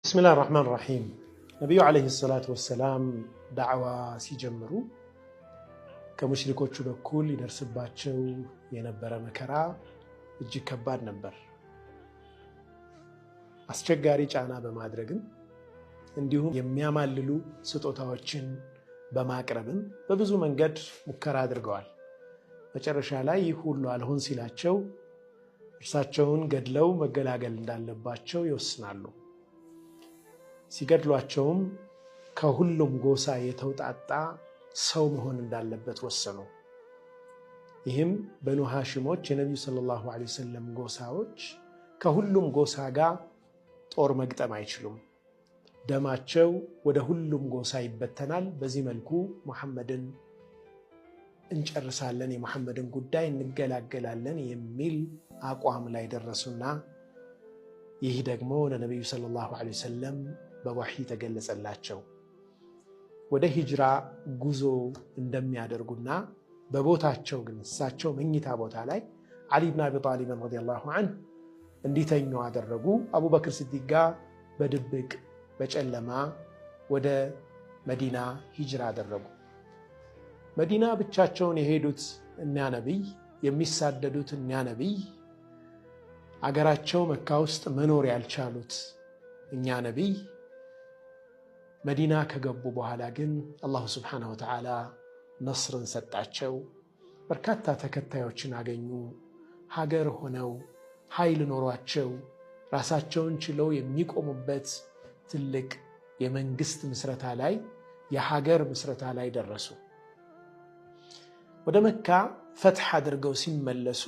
بسم الله الرحمن الرحيم نبي عليه الصلاة والسلام دعوة سيجمرو كمشركوቹ በኩል ይደርስባቸው የነበረ መከራ እጅግ ከባድ ነበር። አስቸጋሪ ጫና በማድረግም እንዲሁም የሚያማልሉ ስጦታዎችን በማቅረብም በብዙ መንገድ ሙከራ አድርገዋል። መጨረሻ ላይ ሁሉ አልሆን ሲላቸው እርሳቸውን ገድለው መገላገል እንዳለባቸው ይወስናሉ። ሲገድሏቸውም ከሁሉም ጎሳ የተውጣጣ ሰው መሆን እንዳለበት ወሰኑ። ይህም በኑ ሃሽሞች የነቢዩ ሰለላሁ ዐለይሂ ወሰለም ጎሳዎች ከሁሉም ጎሳ ጋር ጦር መግጠም አይችሉም። ደማቸው ወደ ሁሉም ጎሳ ይበተናል። በዚህ መልኩ ሙሐመድን እንጨርሳለን፣ የሙሐመድን ጉዳይ እንገላገላለን የሚል አቋም ላይ ደረሱና ይህ ደግሞ ለነቢዩ ሰለላሁ ዐለይሂ ወሰለም በወሕይ ተገለጸላቸው። ወደ ሂጅራ ጉዞ እንደሚያደርጉና በቦታቸው ግን እሳቸው መኝታ ቦታ ላይ ዓሊ ብን አቢ ጣሊብ ረዲየላሁ ዐንሁ እንዲተኙ አደረጉ። አቡበክር ሲዲቅ ጋር በድብቅ በጨለማ ወደ መዲና ሂጅራ አደረጉ። መዲና ብቻቸውን የሄዱት እኛ ነቢይ፣ የሚሳደዱት እኛ ነቢይ፣ አገራቸው መካ ውስጥ መኖር ያልቻሉት እኛ ነቢይ መዲና ከገቡ በኋላ ግን አላሁ ስብሓነሁ ወተዓላ ነስርን ሰጣቸው። በርካታ ተከታዮችን አገኙ። ሀገር ሆነው ኃይል ኖሯቸው ራሳቸውን ችለው የሚቆሙበት ትልቅ የመንግስት ምስረታ ላይ የሀገር ምስረታ ላይ ደረሱ። ወደ መካ ፈትሕ አድርገው ሲመለሱ